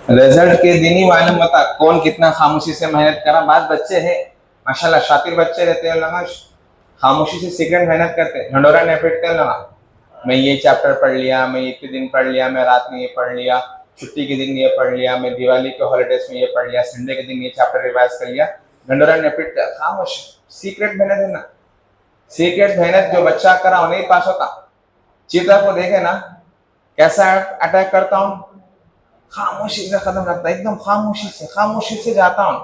Result के दिन ही मालूम होता कौन कितना खामोशी से मेहनत करा। बात बच्चे हैं माशाल्लाह, शातिर बच्चे रहते हैं लोग, खामोशी से सीक्रेट मेहनत करते हैं, ढंडोरा नहीं पीटते हैं लोग। मैं ये चैप्टर पढ़ लिया, मैं इतने दिन पढ़ लिया, मैं रात में ये पढ़ लिया, छुट्टी के दिन ये पढ़ लिया, मैं दिवाली के हॉलीडेज में ये पढ़ लिया, संडे के दिन ये चैप्टर रिवाइज कर लिया। ढंडोरा नहीं पीटते, खामोश। सीक्रेट मेहनत है ना, सीक्रेट मेहनत जो बच्चा करा वो नहीं पास होता। चीता को देखे ना कैसा अटैक करता हूँ, खामोशी से खत्म करता है, एकदम खामोशी से जाता हूँ।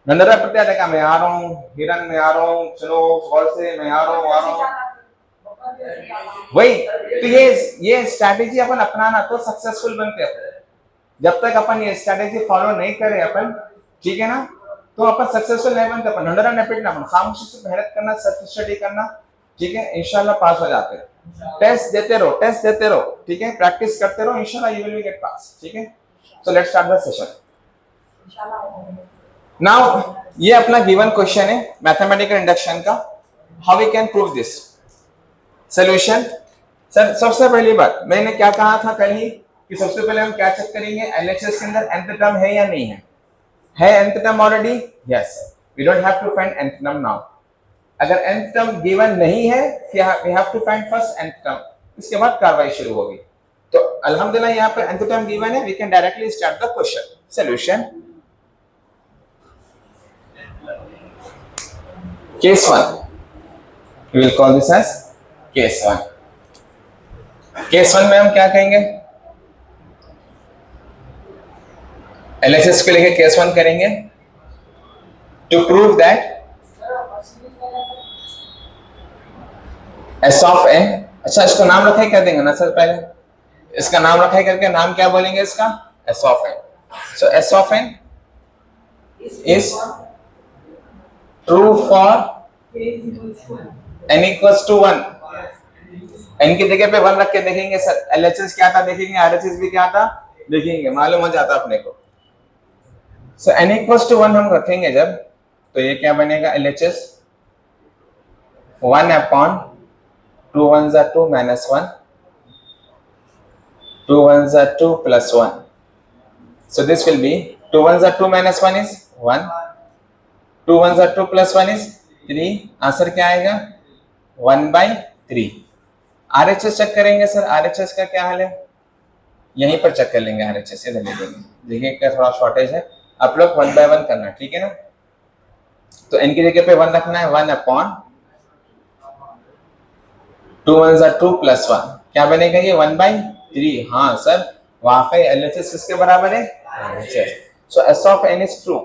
नंदरा प्रत्या देखा, मैं आ रहा हूँ हिरन, मैं आ रहा हूँ, चलो गौर से, मैं आ रहा हूँ। वही तो ये स्ट्रैटेजी अपन अपनाना तो सक्सेसफुल बनते हैं। जब तक अपन ये स्ट्रैटेजी फॉलो नहीं करे अपन, ठीक है ना, तो अपन सक्सेसफुल नहीं बनते। अपन ढंडोरा नहीं पीटना, अपन खामोशी से मेहनत करना, सेल्फ स्टडी करना, ठीक है, इंशाल्लाह पास हो जाते हैं। टेस्ट देते रहो, ठीक है, प्रैक्टिस करते रहो, इंशाल्लाह यू विल गेट पास, ठीक है। So let's start the session now. ये अपना गिवन क्वेश्चन है मैथमेटिकल इंडक्शन का। How we can prove this solution. Sir सबसे पहली बात मैंने क्या कहा था कल ही कि सबसे पहले हम क्या चेक करेंगे, एलएचएस के अंदर nth टर्म है या नहीं है nth term already, yes, we don't have to find nth term now. अगर nth टर्म गिवन नहीं है we have to find first nth term, इसके बाद कार्रवाई शुरू होगी। तो अल्हम्दुलिल्लाह यहाँ पे nth टर्म गिवन है, we can directly start the question solution. Case 1 we will call this as case 1। Case 1 में हम क्या कहेंगे, एलएचएस को लेके केस 1 करेंगे to prove that S of N. अच्छा इसको नाम रखा है क्या देंगे ना सर, पहले इसका नाम रखा है करके नाम क्या बोलेंगे इसका, S of N. So S of N is true for N equals to 1। N की जगह पे 1 रख के देखेंगे सर एलएचएस क्या था देखेंगे, आरएचएस भी क्या था देखेंगे, मालूम हो जाता अपने को। सो एन इक्वल्स टू 1 हम रखेंगे जब, तो ये क्या बनेगा, एलएचएस 1 अपॉन 2 1 जा 2 माइनस 1, 2 1 जा 2 plus 1। So this will be 2 1 जा 2 minus 1 is 1, 2 1 जा 2 plus 1 is 3। आंसर क्या आएगा 1/3। आरएचएस चेक करेंगे सर, आरएचएस का क्या हाल है, यहीं पर चेक कर लेंगे आरएचएस, इधर ले लेंगे। देखिए क्या थोड़ा शॉर्टेज है, आप लोग 1 by 1 करना, ठीक है ना। तो एन की जगह पे 1 रखना है, 1 अपॉन 2 1 जा 2 प्लस 1, क्या बनेगा ये 1/3। हाँ सर वाकई एलएचएस किसके बराबर है, LHS. So S of N is true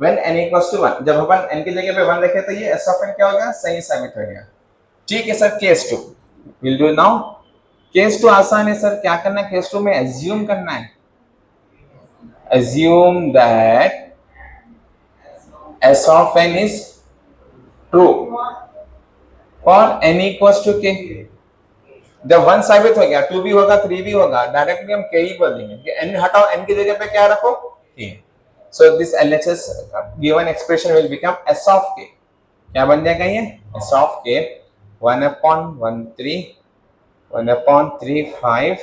when n equals to 1। जब अपन n की जगह पे 1 रखे तो ये एस ऑफ एन क्या होगा, सही साबित हो गया, ठीक है sir. Case 2 will do now. Case 2 आसान है सर, क्या करना है केस 2 में, एज्यूम करना है, assume that S of N is true for n equals to k। जब 1 साबित हो गया 2 भी होगा 3 भी होगा, डायरेक्टली हम k ही बोल देंगे कि n हटाओ, n की जगह पे क्या रखो, k। So this LHS given expression will become s of k। क्या बन जाएगा ये, s of k 1/13 1/3 5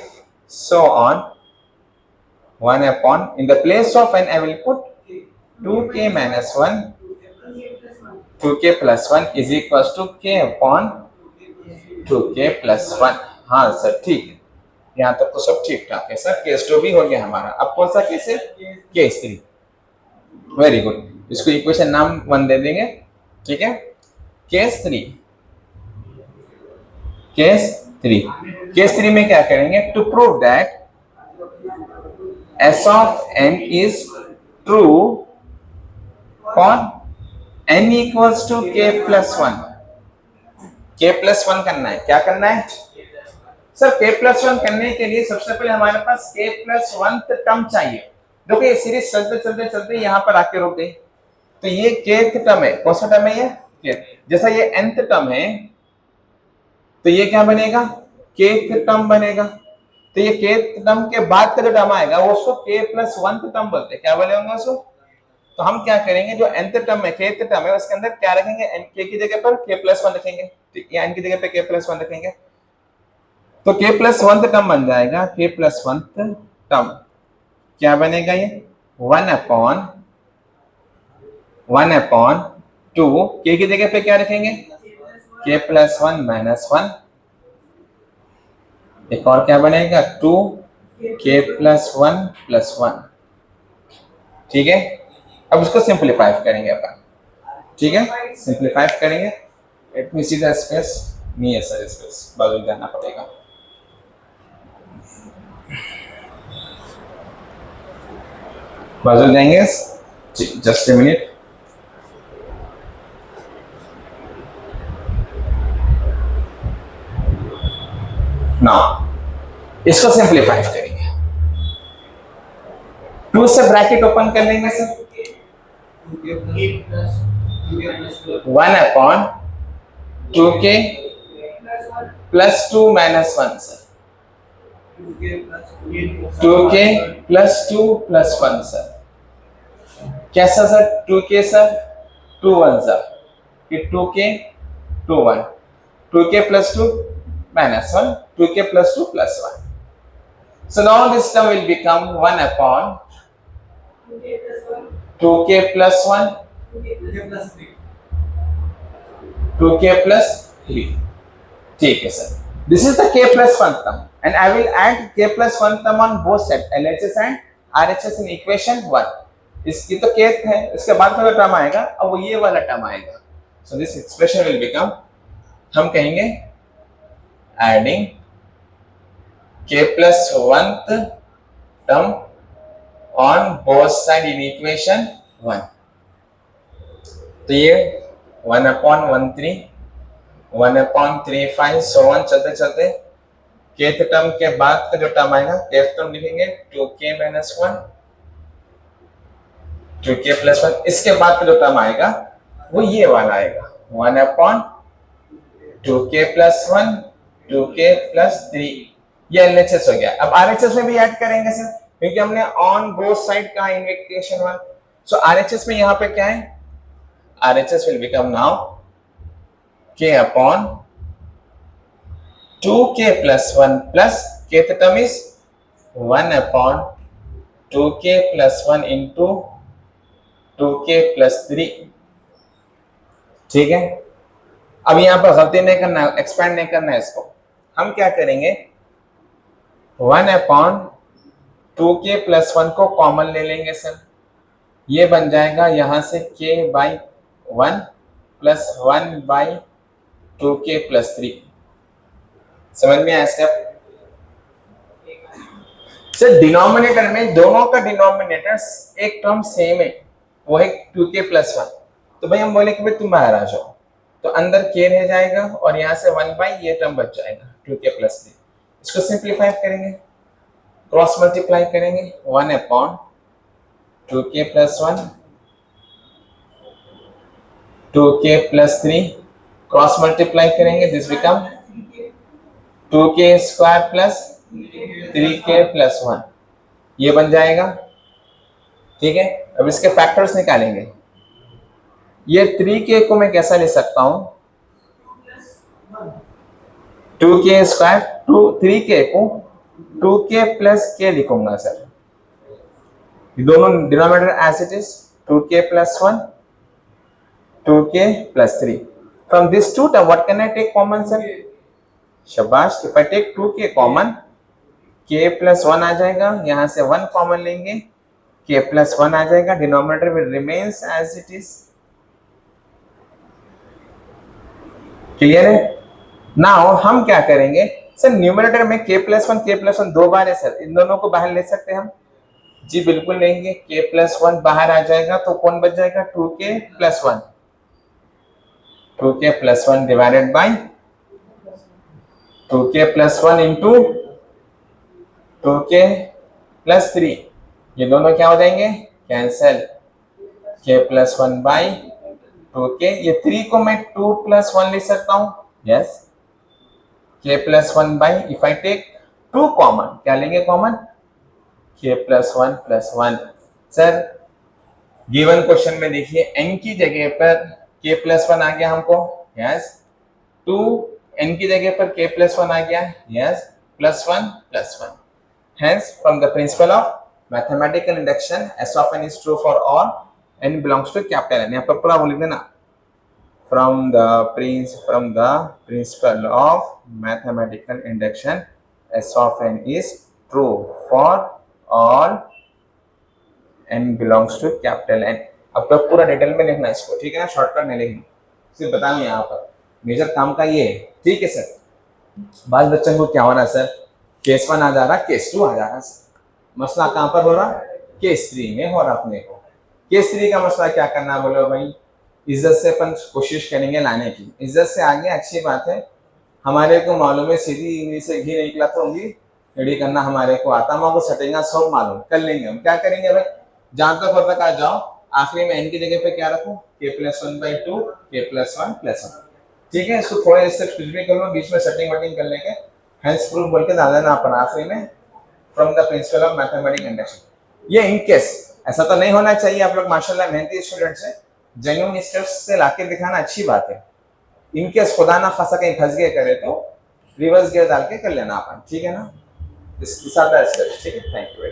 so on 1 in the place of n I will put 2k minus 1 2k plus 1 is equals to k upon 2k plus 1। हाँ sir ठीक है, यहाँ तक तो सब ठीक ठाक है सर। केस 2 भी हो गया हमारा। अब कौन सा केस है, केस 3। वेरी गुड, इसको इक्वेशन नाम 1 दे देंगे, ठीक है। केस 3 केस 3 में क्या करेंगे, to prove that s of n is true for n equals to k plus 1। k plus 1 करना है, क्या करना है सर, k प्लस 1 करने के लिए सबसे पहले हमारे पास k प्लस 1 टर्म चाहिए। देखो ये सीरीज चलते चलते चलते यहाँ पर आके रुक गई, तो ये kth टर्म है, कौन सा टर्म है ये k। जैसा ये nth टर्म है तो ये क्या बनेगा, kth टर्म बनेगा। तो ये kth टर्म के बाद का जो टर्म आएगा वो उसको k प्लस 1 टर्म बोलते हैं, क्या बोलेंगे उसको। तो हम क्या करेंगे, जो nth टर्म है kth टर्म है उसके अंदर क्या रखेंगे, k की जगह पर k प्लस 1 रखेंगे, या n की जगह पे k प्लस 1 रखेंगे, तो k प्लस 1 टर्म बन जाएगा, k प्लस 1 टर्म। क्या बनेगा ये 1/2 के की जगह पे क्या रखेंगे k प्लस 1 माइनस 1, एक और क्या बनेगा 2k प्लस 1 प्लस 1। ठीक है, अब उसको सिंप्लीफाई करेंगे अपन। ठीक है, सिंप्लीफाई करेंगे। Let me see the space, नहीं है सर स्पेस, बदल जाना पड़ेगा। बदल जाएंगे, जस्ट ए मिनट। ना इसको सिंप्लीफाई करेंगे, 2 से ब्रैकेट ओपन कर लेंगे sir, 1/2k plus 2 minus 1 sir, 2k plus 2 plus 1 sir. कैसा सर 2k सर 2 1 सर, कि 2k 2 1, 2k plus 2 minus 1, 2k plus 2 plus 1. So now this term will become 1/2k plus 1, 2k plus 3. ठीक है sir, this is the k plus 1 term and I will add k plus 1 term on both sides, LHS and RHS in equation 1. इसकी तो k है, इसके बाद का term आएगा, अब वो ये वाला टर्म आएगा। So this expression will become, हम कहेंगे adding k plus 1th term on both side in equation 1। तो ये 1/13, 1/35 so on चलते चलते kth टर्म के बाद का जो टर्म आएगा, kth टर्म लिखेंगे 2k minus 1, 2k plus 1। इसके बाद का जो टर्म आएगा वो ये वाला आएगा 1/2k plus 1, 2k plus 3। ये LHS हो गया। अब RHS में भी ऐड करेंगे सर, क्योंकि हमने ऑन बोथ साइड का इक्वेशन 1। सो RHS में यहाँ पे क्या है, RHS will become now k upon 2k plus 1 plus kth term is 1/2k plus 1 into 2k plus 3। ठीक है, अब यहाँ पर गलती नहीं करना, एक्सपेंड नहीं करना है इसको। हम क्या करेंगे 1/2k plus 1 को कॉमन ले लेंगे सर, ये बन जाएगा यहां से k/1 प्लस 1/2k plus 3। समझ में आया स्टेप सर? डिनोमिनेटर में दोनों का डिनोमिनेटर एक टर्म सेम है, वो है 2k plus 1। तो भाई हम बोले कि भाई तुम बाहर आ जाओ, तो अंदर k रह जाएगा और यहां से 1/ ये टर्म बच जाएगा 2k plus 3। इसको सिंप्लीफाई करेंगे, क्रॉस मल्टीप्लाई करेंगे 1/2k plus 1, 2k plus 3, cross multiply करेंगे, this become 2k square plus 3k plus 1, ये बन जाएगा। ठीक है, अब इसके फैक्टर्स निकालेंगे। ये 3k को मैं कैसा ले सकता हूं, 2k स्क्वायर 3k को 2k प्लस k लिखूंगा सर, दोनों denominator as it is 2k plus 1, 2k plus 3। From this two term what can I take common sir? शाबाश, if I take 2k common, k plus 1 आ जाएगा, यहां से 1 common लेंगे, k plus 1 आ जाएगा, denominator will remains as it is. Clear है? Now हम क्या करेंगे सर, न्यूमरेटर में k plus 1 2 बार है सर, इन दोनों को बाहर ले सकते हैं हम? जी बिल्कुल लेंगे, k plus 1 बाहर आ जाएगा तो कौन बच जाएगा 2k plus 1, 2k plus 1 divided by 2k plus 1 into 2k plus 3, ये दोनों क्या हो जाएंगे cancel, k plus 1 bye 2k, ये 3 को मैं 2 plus 1 ले सकता हूं, yes, k plus 1 by, if I take 2 common, क्या लेंगे common, k plus 1 plus 1। Sir given question में देखिए n की जगह पर k plus 1 आ गया हमको, यस, 2 n की जगह पर k plus 1 आ गया, yes, plus 1 plus 1। Hence from the principle of mathematical induction S of N is true for all N belongs to capital N. यहाँ पर पूरा बोल देना, from the principle of mathematical induction s of n is true for all n belongs to capital N। अब तो पूरा detail में लिखना इसको, ठीक है ना, शॉर्टकट नहीं लिखना, सिर्फ बताऊं यहाँ पर मेजर काम का ये है, ठीक है सर। बाद बच्चों को क्या हो रहा है सर, केस 1 आ जा रहा, केस 2 आ जा रहा सर। मसला कहाँ पर हो रहा, केस 3 में हो रहा अपने को। केस 3 का मसला क्या करना बोलो भाई, इज्जत से अपन कोशिश करेंगे लाने की, इज्जत से आगे अच्छी बात है। हमारे को मालूम है सीधी इंग्लिश से घी निकला तो होंगी रेडी करना हमारे को आता, हम को सटेगा सब मालूम कर लेंगे। हम क्या करेंगे भाई, जहां तक होता आ जाओ, आखिरी में n की जगह पे क्या रखो, k+1/2 k+1+1, ठीक है। इसको थोड़े स्टेप्स कुछ भी कर लो, बीच में सेटिंग वेटिंग कर लेंगे, हेंस प्रूफ बोल के डाल देना अपन आखिरी में, from the principle of mathematical induction. ये इन केस ऐसा तो नहीं होना चाहिए, आप लोग माशाल्लाह मेहनती स्टूडेंट्स हैं, जेन्युइन स्टेप्स से लाके दिखाना अच्छी बात है। इनकेस खुदा ना खासा कहीं फंस गए करे तो रिवर्स गियर डाल के कर लेना अपन, ठीक है ना। दिस आर द स्टेप्स, ठीक है। Thank you.